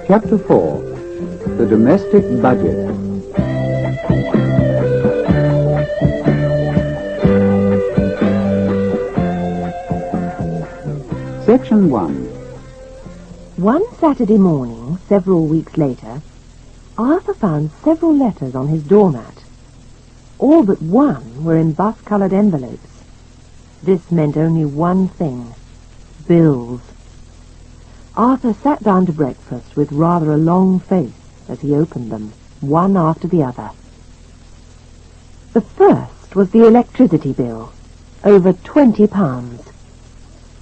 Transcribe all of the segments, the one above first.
Chapter 4. The Domestic Budget. Section 1. One Saturday morning, several weeks later, Arthur found several letters on his doormat. All but one were in buff-coloured envelopes. This meant only one thing: bills. Arthur sat down to breakfast with rather a long face as he opened them, one after the other. The first was the electricity bill, over £20.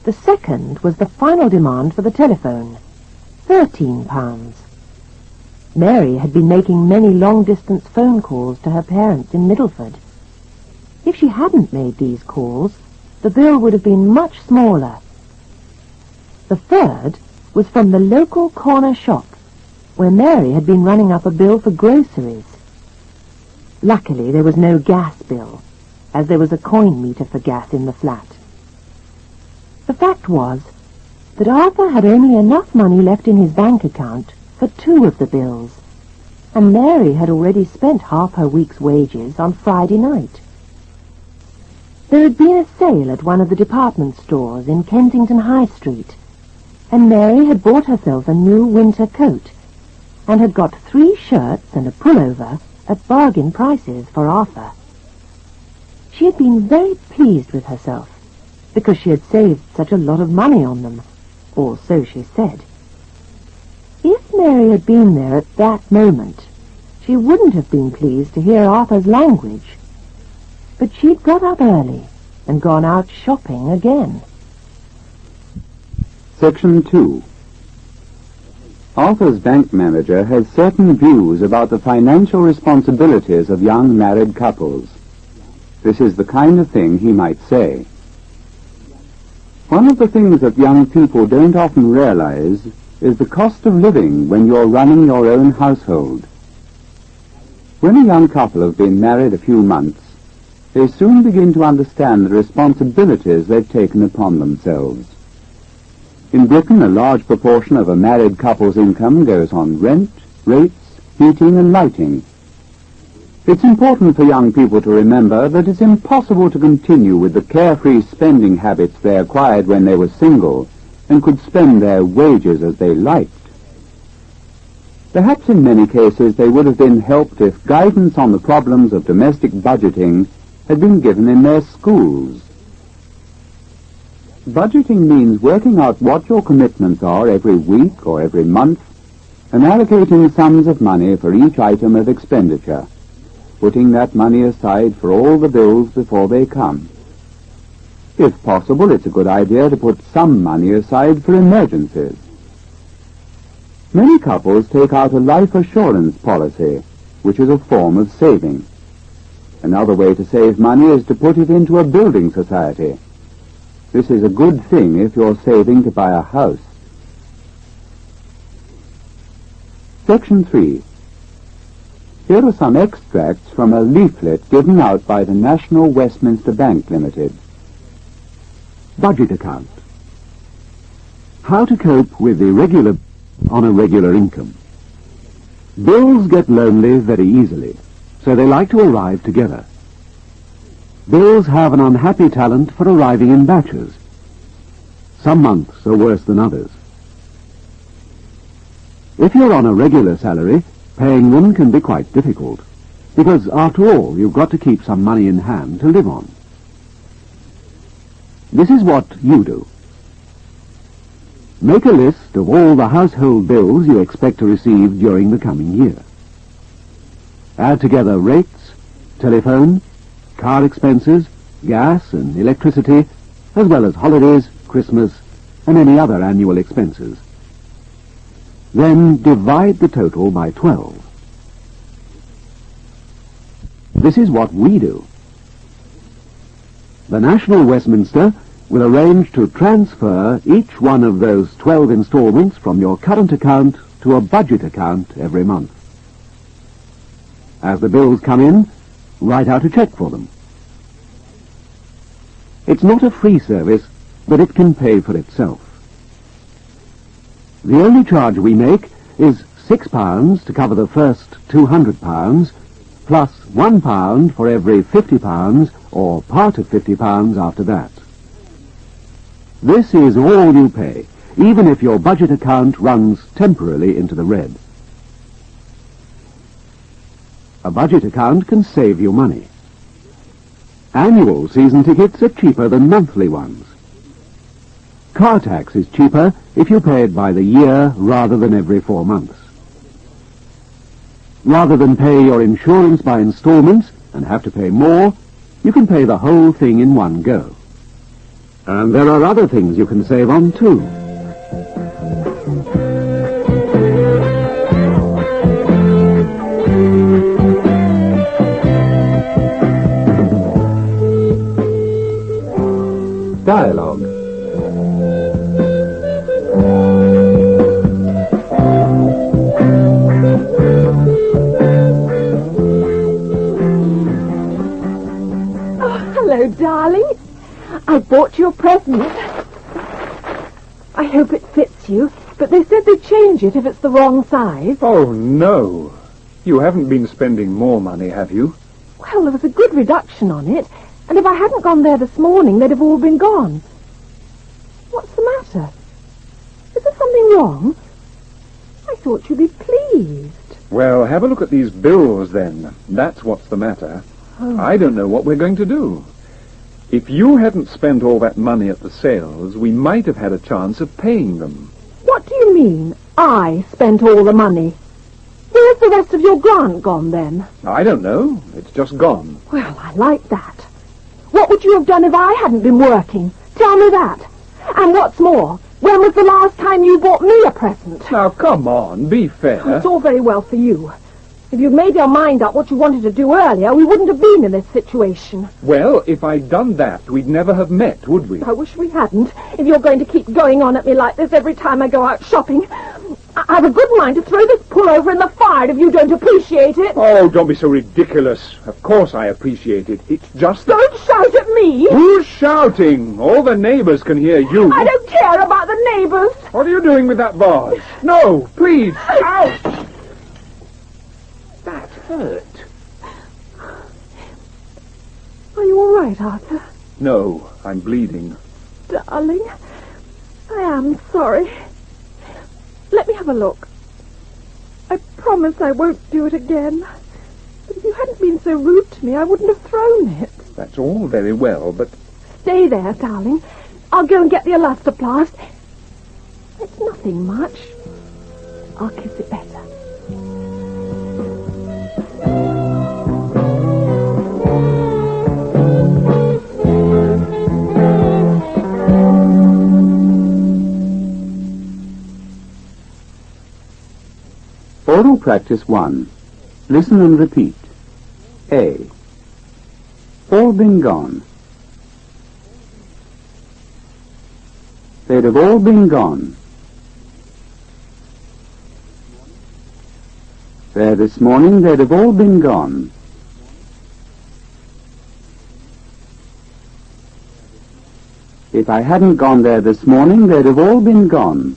The second was the final demand for the telephone, £13. Mary had been making many long-distance phone calls to her parents in Middleford. If she hadn't made these calls, the bill would have been much smaller. The third was from the local corner shop, where Mary had been running up a bill for groceries. Luckily, there was no gas bill, as there was a coin meter for gas in the flat. The fact was that Arthur had only enough money left in his bank account for 2 of the bills, and Mary had already spent half her week's wages on Friday night. There had been a sale at one of the department stores in Kensington High Street, and Mary had bought herself a new winter coat, and had got 3 shirts and a pullover at bargain prices for Arthur. She had been very pleased with herself, because she had saved such a lot of money on them, or so she said. If Mary had been there at that moment, she wouldn't have been pleased to hear Arthur's language. But she'd got up early and gone out shopping again. Section 2. Arthur's bank manager has certain views about the financial responsibilities of young married couples. This is the kind of thing he might say. One of the things that young people don't often realize is the cost of living when you're running your own household. When a young couple have been married a few months, they soon begin to understand the responsibilities they've taken upon themselves. In Britain, a large proportion of a married couple's income goes on rent, rates, heating and lighting. It's important for young people to remember that it's impossible to continue with the carefree spending habits they acquired when they were single and could spend their wages as they liked. Perhaps in many cases they would have been helped if guidance on the problems of domestic budgeting had been given in their schools. Budgeting means working out what your commitments are every week or every month and allocating sums of money for each item of expenditure, putting that money aside for all the bills before they come. If possible, it's a good idea to put some money aside for emergencies. Many couples take out a life assurance policy, which is a form of saving. Another way to save money is to put it into a building society. This is a good thing if you're saving to buy a house. Section 3. Here are some extracts from a leaflet given out by the National Westminster Bank Limited. Budget account. How to cope with irregular on a regular income. Bills get lonely very easily, so they like to arrive together. Bills have an unhappy talent for arriving in batches. Some months are worse than others. If you're on a regular salary, paying them can be quite difficult, because after all, you've got to keep some money in hand to live on. This is what you do. Make a list of all the household bills you expect to receive during the coming year. Add together rates, telephone, car expenses, gas and electricity, as well as holidays, Christmas, and any other annual expenses. Then divide the total by 12. This is what we do. The National Westminster will arrange to transfer each one of those 12 installments from your current account to a budget account every month. As the bills come in, write out a cheque for them. It's not a free service, but it can pay for itself. The only charge we make is £6 to cover the first £200, plus £1 for every £50 or part of £50 after that. This is all you pay, even if your budget account runs temporarily into the red. A budget account can save you money. Annual season tickets are cheaper than monthly ones. Car tax is cheaper if you pay it by the year rather than every 4 months. Rather than pay your insurance by installments and have to pay more, you can pay the whole thing in one go. And there are other things you can save on too. Dialogue. Hello, darling. I bought you a present. I hope it fits you, but they said they'd change it if it's the wrong size. Oh, no. You haven't been spending more money, have you? Well, there was a good reduction on it, and if I hadn't gone there this morning, they'd have all been gone. What's the matter? Is there something wrong? I thought you'd be pleased. Well, have a look at these bills, then. That's what's the matter. Oh. I don't know what we're going to do. If you hadn't spent all that money at the sales, we might have had a chance of paying them. What do you mean, I spent all the money? Where's the rest of your grant gone, then? I don't know. It's just gone. Well, I like that. What would you have done if I hadn't been working? Tell me that. And what's more, when was the last time you bought me a present? Now, come on, be fair. It's all very well for you. If you'd made your mind up what you wanted to do earlier, we wouldn't have been in this situation. Well, if I'd done that, we'd never have met, would we? I wish we hadn't. If you're going to keep going on at me like this every time I go out shopping, I've a good mind to throw this pullover in the fire if you don't appreciate it. Oh, don't be so ridiculous. Of course I appreciate it. It's just that... Don't shout at me. Who's shouting? All the neighbours can hear you. I don't care about the neighbours. What are you doing with that vase? No, please. Ouch! That hurt. Are you all right, Arthur? No, I'm bleeding. Darling, I am sorry. Let me have a look. I promise I won't do it again. But if you hadn't been so rude to me, I wouldn't have thrown it. That's all very well, but... Stay there, darling. I'll go and get the elastoplast. It's nothing much. I'll kiss it better. Oral Practice 1. Listen and repeat. A. All been gone. They'd have all been gone. There this morning, they'd have all been gone. If I hadn't gone there this morning, they'd have all been gone.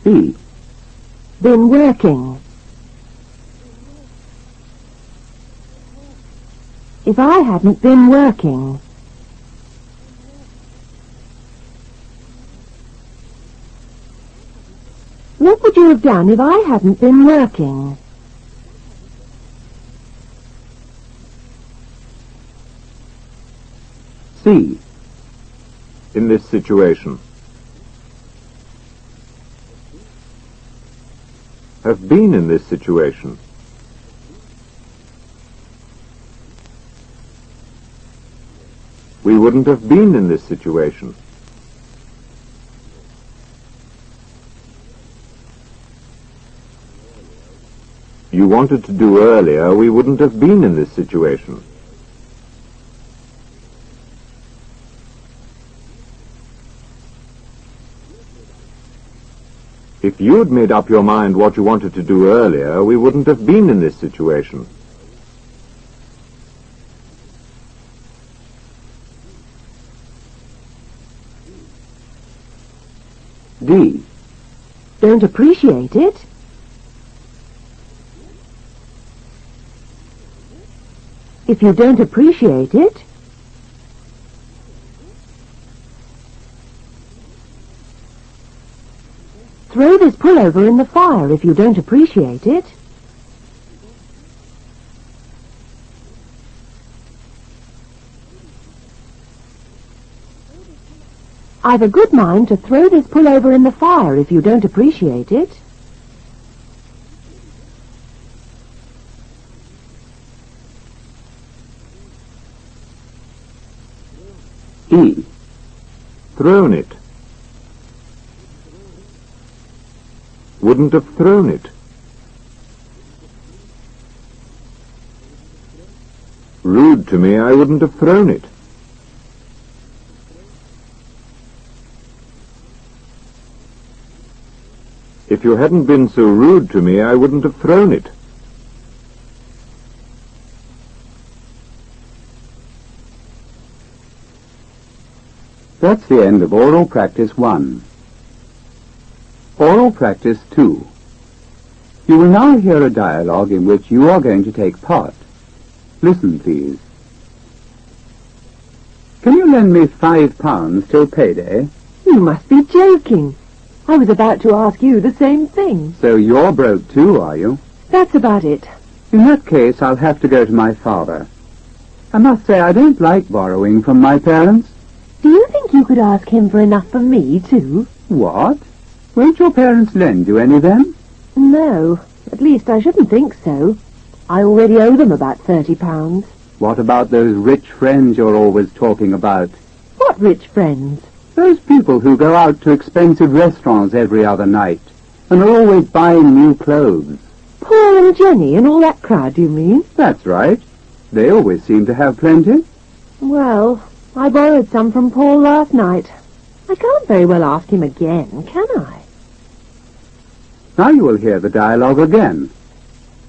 B. Been working. If I hadn't been working. What would you have done if I hadn't been working? C. In this situation. Have been in this situation. We wouldn't have been in this situation. You wanted to do earlier, we wouldn't have been in this situation. If you'd made up your mind what you wanted to do earlier, we wouldn't have been in this situation. D. Don't appreciate it? If you don't appreciate it, throw this pullover in the fire if you don't appreciate it. I've a good mind to throw this pullover in the fire if you don't appreciate it. E. Thrown it. Wouldn't have thrown it. Rude to me, I wouldn't have thrown it. If you hadn't been so rude to me, I wouldn't have thrown it. That's the end of Oral Practice 1. Oral Practice 2. You will now hear a dialogue in which you are going to take part. Listen, please. Can you lend me £5 till payday? You must be joking. I was about to ask you the same thing. So you're broke too, are you? That's about it. In that case, I'll have to go to my father. I must say I don't like borrowing from my parents. Do you think you could ask him for enough for me, too? What? Won't your parents lend you any then? No, at least I shouldn't think so. I already owe them about £30. What about those rich friends you're always talking about? What rich friends? Those people who go out to expensive restaurants every other night and are always buying new clothes. Paul and Jenny and all that crowd, you mean? That's right. They always seem to have plenty. Well, I borrowed some from Paul last night. I can't very well ask him again, can I? Now you will hear the dialogue again.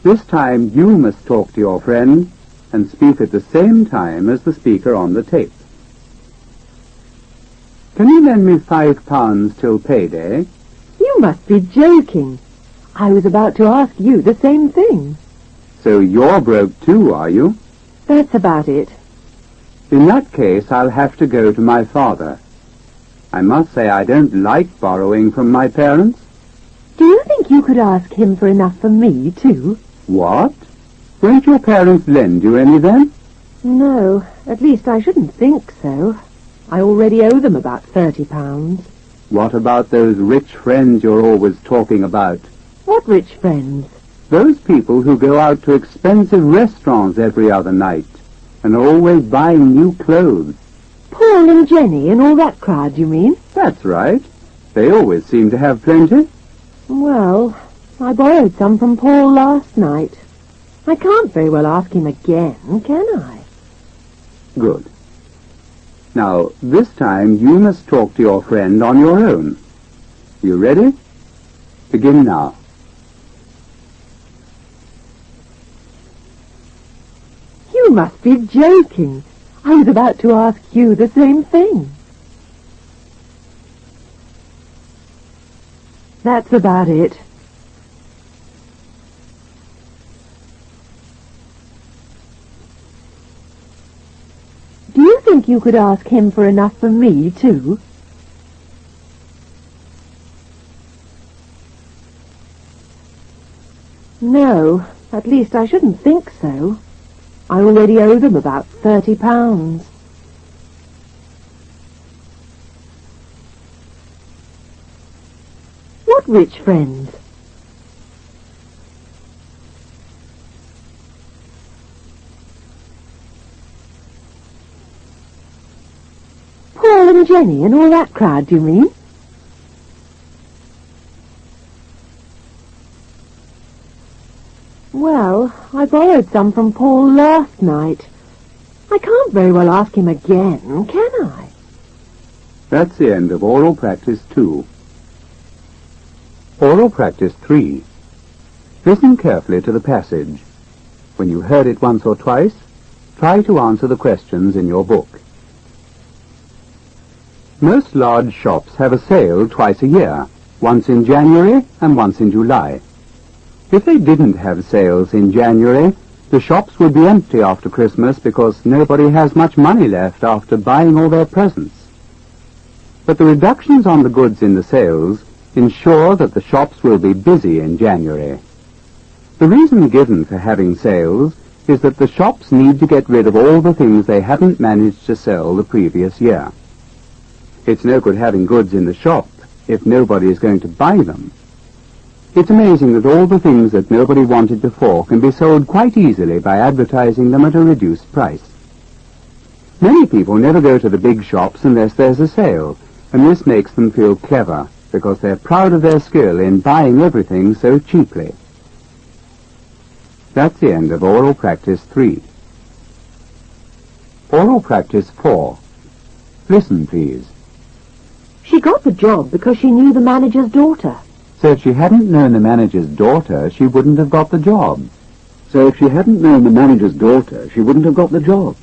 This time you must talk to your friend and speak at the same time as the speaker on the tape. Can you lend me £5 till payday? You must be joking. I was about to ask you the same thing. So you're broke too, are you? That's about it. In that case, I'll have to go to my father. I must say I don't like borrowing from my parents. Do you think you could ask him for enough for me, too? What? Won't your parents lend you any then? No, at least I shouldn't think so. I already owe them about £30. What about those rich friends you're always talking about? What rich friends? Those people who go out to expensive restaurants every other night and are always buying new clothes. Paul and Jenny and all that crowd, you mean? That's right. They always seem to have plenty. Well, I borrowed some from Paul last night. I can't very well ask him again, can I? Good. Now, this time you must talk to your friend on your own. You ready? Begin now. You must be joking. I was about to ask you the same thing. That's about it. Do you think you could ask him for enough for me, too? No, at least I shouldn't think so. I already owe them about £30. What rich friends? Paul and Jenny and all that crowd, do you mean? Well, I borrowed some from Paul last night. I can't very well ask him again, can I? That's the end of Oral Practice 2. Oral Practice 3. Listen carefully to the passage. When you heard it once or twice, try to answer the questions in your book. Most large shops have a sale twice a year, once in January and once in July. If they didn't have sales in January, the shops would be empty after Christmas because nobody has much money left after buying all their presents. But the reductions on the goods in the sales ensure that the shops will be busy in January. The reason given for having sales is that the shops need to get rid of all the things they haven't managed to sell the previous year. It's no good having goods in the shop if nobody is going to buy them. It's amazing that all the things that nobody wanted before can be sold quite easily by advertising them at a reduced price. Many people never go to the big shops unless there's a sale, and this makes them feel clever because they're proud of their skill in buying everything so cheaply. That's the end of Oral Practice 3. Oral Practice 4. Listen, please. She got the job because she knew the manager's daughter. So if she hadn't known the manager's daughter, she wouldn't have got the job. So if she hadn't known the manager's daughter, she wouldn't have got the job.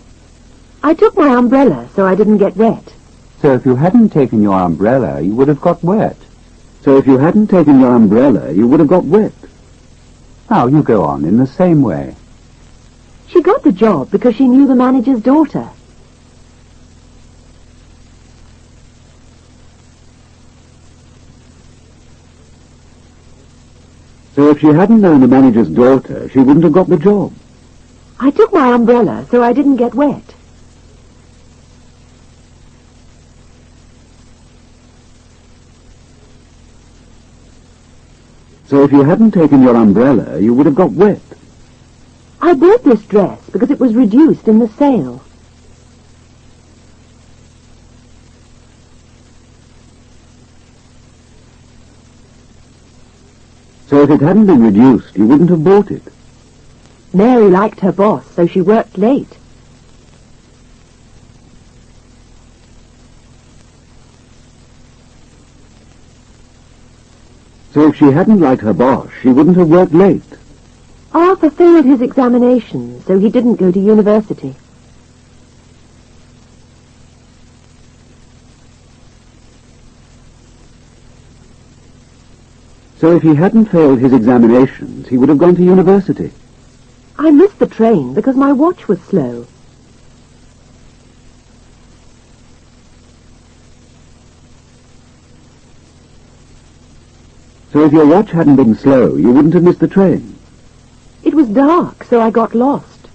I took my umbrella so I didn't get wet. So if you hadn't taken your umbrella, you would have got wet. So if you hadn't taken your umbrella, you would have got wet. Now you go on in the same way. She got the job because she knew the manager's daughter. So if she hadn't known the manager's daughter, she wouldn't have got the job. I took my umbrella so I didn't get wet. So if you hadn't taken your umbrella, you would have got wet. I bought this dress because it was reduced in the sale. So if it hadn't been reduced, you wouldn't have bought it. Mary liked her boss, so she worked late. So if she hadn't liked her boss, she wouldn't have worked late. Arthur failed his examinations, so he didn't go to university. So if he hadn't failed his examinations, he would have gone to university. I missed the train because my watch was slow. So if your watch hadn't been slow, you wouldn't have missed the train. It was dark, so I got lost.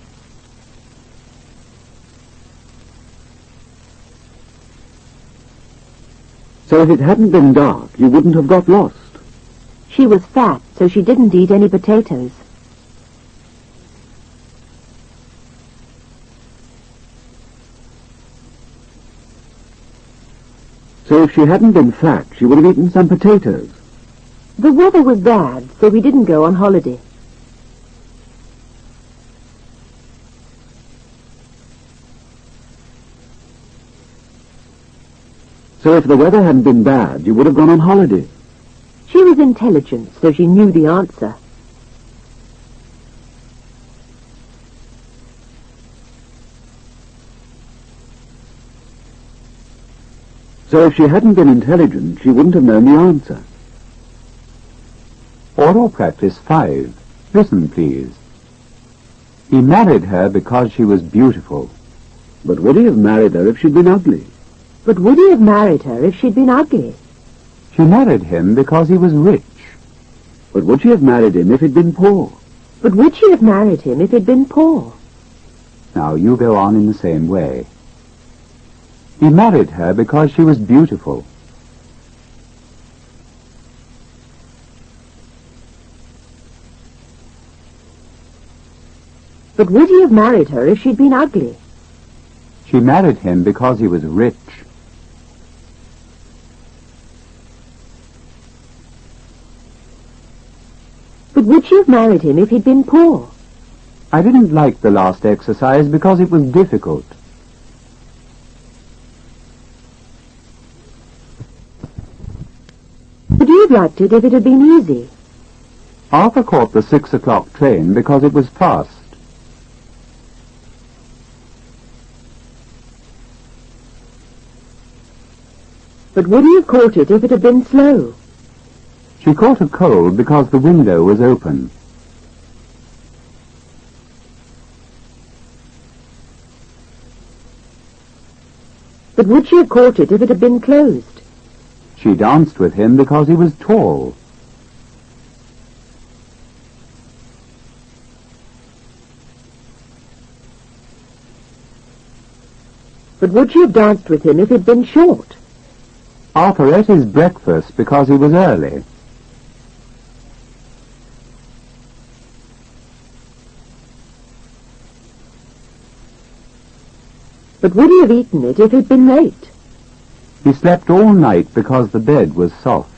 So if it hadn't been dark, you wouldn't have got lost. She was fat, so she didn't eat any potatoes. So if she hadn't been fat, she would have eaten some potatoes. The weather was bad, so we didn't go on holiday. So if the weather hadn't been bad, you would have gone on holiday. She was intelligent, so she knew the answer. So if she hadn't been intelligent, she wouldn't have known the answer. Oral Practice 5. Listen, please. He married her because she was beautiful. But would he have married her if she'd been ugly? But would he have married her if she'd been ugly? She married him because he was rich. But would she have married him if he'd been poor? But would she have married him if he'd been poor? Now you go on in the same way. He married her because she was beautiful. But would he have married her if she'd been ugly? She married him because he was rich. But would she have married him if he'd been poor? I didn't like the last exercise because it was difficult. Would you have liked it if it had been easy. Arthur caught the 6 o'clock train because it was fast. But would he have caught it if it had been slow? She caught a cold because the window was open. But would she have caught it if it had been closed? She danced with him because he was tall. But would she have danced with him if he'd been short? Arthur ate his breakfast because he was early. But would he have eaten it if he'd been late? He slept all night because the bed was soft.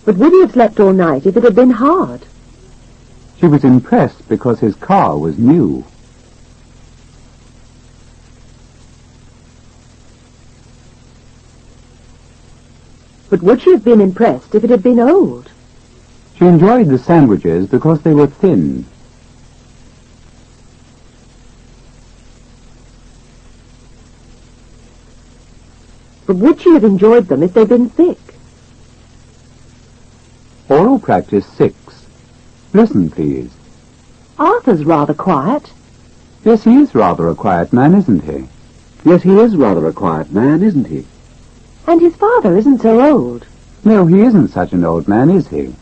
But would he have slept all night if it had been hard? She was impressed because his car was new. But would she have been impressed if it had been old? She enjoyed the sandwiches because they were thin. But would she have enjoyed them if they'd been thick? Oral practice 6. Listen, please. Arthur's rather quiet. Yes, he is rather a quiet man, isn't he? Yes, he is rather a quiet man, isn't he? And his father isn't so old. No, he isn't such an old man, is he?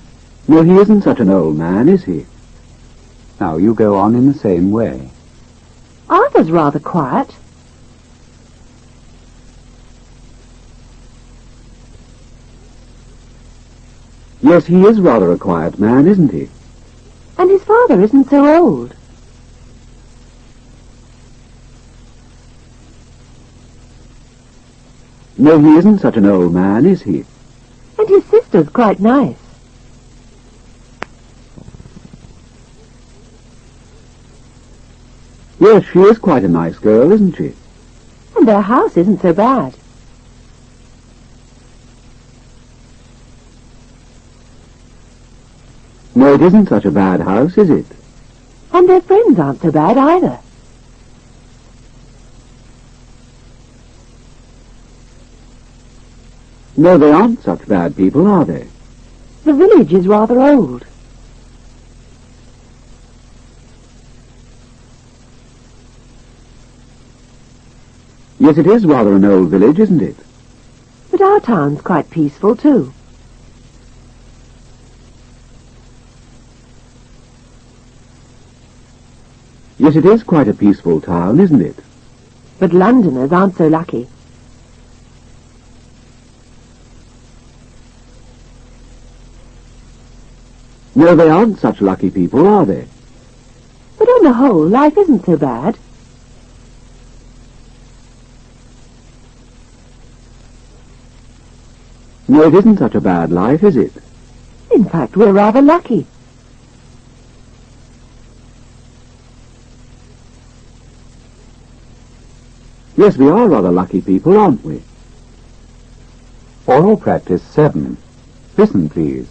No, he isn't such an old man, is he? Now, you go on in the same way. Arthur's rather quiet. Yes, he is rather a quiet man, isn't he? And his father isn't so old. No, he isn't such an old man, is he? And his sister's quite nice. Yes, she is quite a nice girl, isn't she? And their house isn't so bad. No, it isn't such a bad house, is it? And their friends aren't so bad either. No, they aren't such bad people, are they? The village is rather old. Yes, it is rather an old village, isn't it? But our town's quite peaceful too. Yes, it is quite a peaceful town, isn't it? But Londoners aren't so lucky. No, they aren't such lucky people, are they? But on the whole, life isn't so bad. No, it isn't such a bad life, is it? In fact, we're rather lucky. Yes, we are rather lucky people, aren't we? Oral practice 7. Listen, please.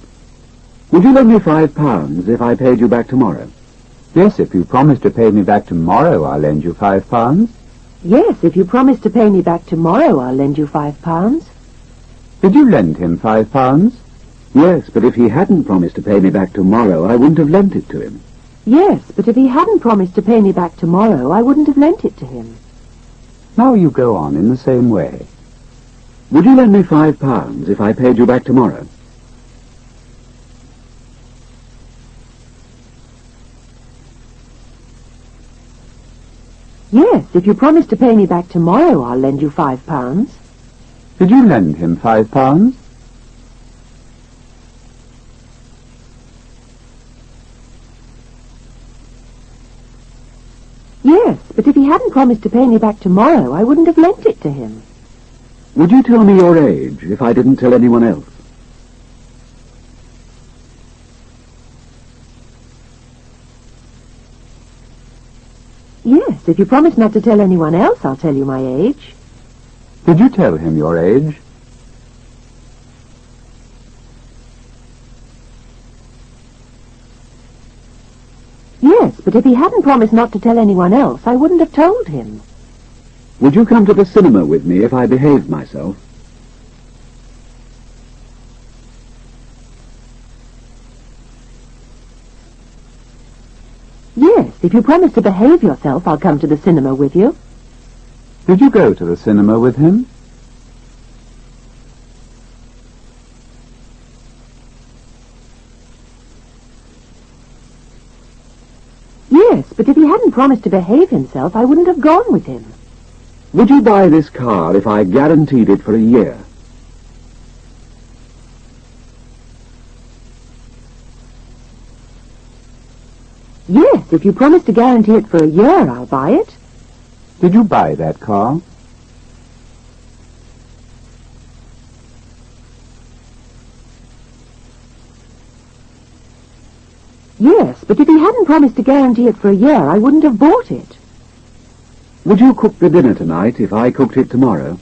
Would you lend me £5 if I paid you back tomorrow? Yes, if you promise to pay me back tomorrow, I'll lend you £5. Yes, if you promise to pay me back tomorrow, I'll lend you £5. Did you lend him £5? Yes, but if he hadn't promised to pay me back tomorrow, I wouldn't have lent it to him. Yes, but if he hadn't promised to pay me back tomorrow, I wouldn't have lent it to him. Now you go on in the same way. Would you lend me £5 if I paid you back tomorrow? Yes, if you promise to pay me back tomorrow, I'll lend you £5. Did you lend him £5? Yes, but if he hadn't promised to pay me back tomorrow, I wouldn't have lent it to him. Would you tell me your age if I didn't tell anyone else? Yes, if you promise not to tell anyone else, I'll tell you my age. Did you tell him your age? Yes, but if he hadn't promised not to tell anyone else, I wouldn't have told him. Would you come to the cinema with me if I behaved myself? Yes, if you promise to behave yourself, I'll come to the cinema with you. Did you go to the cinema with him? Yes, but if he hadn't promised to behave himself, I wouldn't have gone with him. Would you buy this car if I guaranteed it for a year? Yes, if you promise to guarantee it for a year, I'll buy it. Did you buy that car? Yes, but if he hadn't promised to guarantee it for a year, I wouldn't have bought it. Would you cook the dinner tonight if I cooked it tomorrow?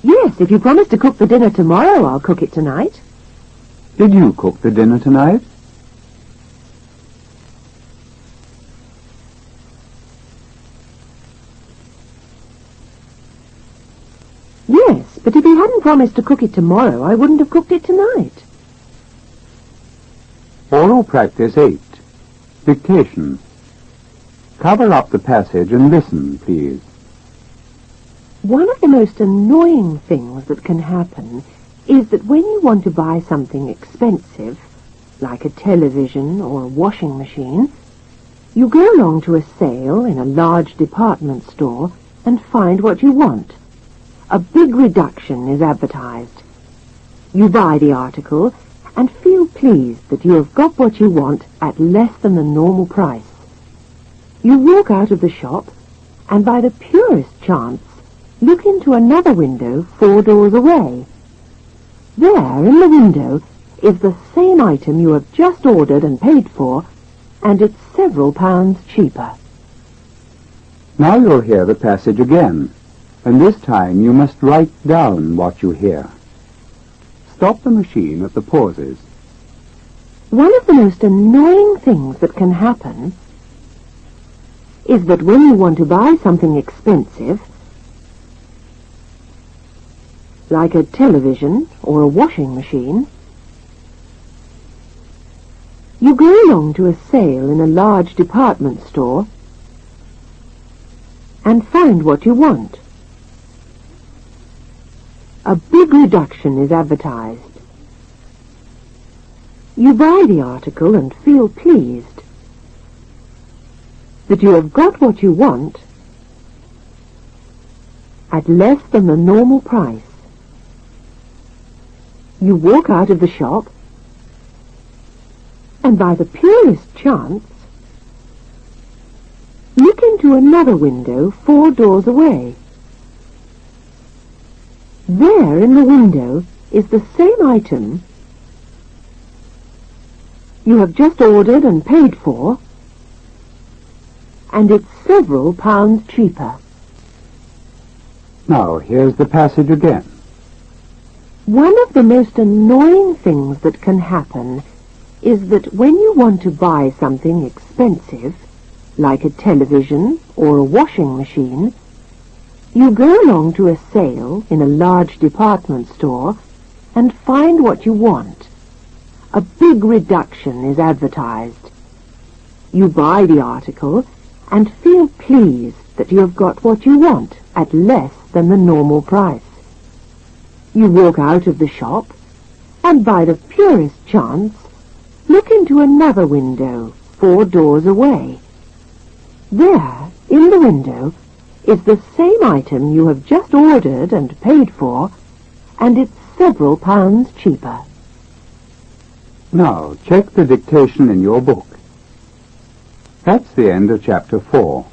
Yes, if you promise to cook the dinner tomorrow, I'll cook it tonight. Did you cook the dinner tonight? Yes, but if he hadn't promised to cook it tomorrow, I wouldn't have cooked it tonight. Oral practice 8. Dictation. Cover up the passage and listen, please. One of the most annoying things that can happen is that when you want to buy something expensive, like a television or a washing machine, you go along to a sale in a large department store and find what you want. A big reduction is advertised. You buy the article and feel pleased that you have got what you want at less than the normal price. You walk out of the shop and by the purest chance look into another window 4 doors away. There, in the window, is the same item you have just ordered and paid for, and it's several pounds cheaper. Now you'll hear the passage again, and this time you must write down what you hear. Stop the machine at the pauses. One of the most annoying things that can happen is that when you want to buy something expensive, like a television or a washing machine, you go along to a sale in a large department store and find what you want. A big reduction is advertised. You buy the article and feel pleased that you have got what you want at less than the normal price. You walk out of the shop and by the purest chance look into another window 4 doors away. There in the window is the same item you have just ordered and paid for, and it's several pounds cheaper. Now here's the passage again. One of the most annoying things that can happen is that when you want to buy something expensive, like a television or a washing machine, you go along to a sale in a large department store and find what you want. A big reduction is advertised. You buy the article and feel pleased that you have got what you want at less than the normal price. You walk out of the shop and by the purest chance look into another window 4 doors away. There, in the window, is the same item you have just ordered and paid for, and it's several pounds cheaper. Now check the dictation in your book. That's the end of chapter 4.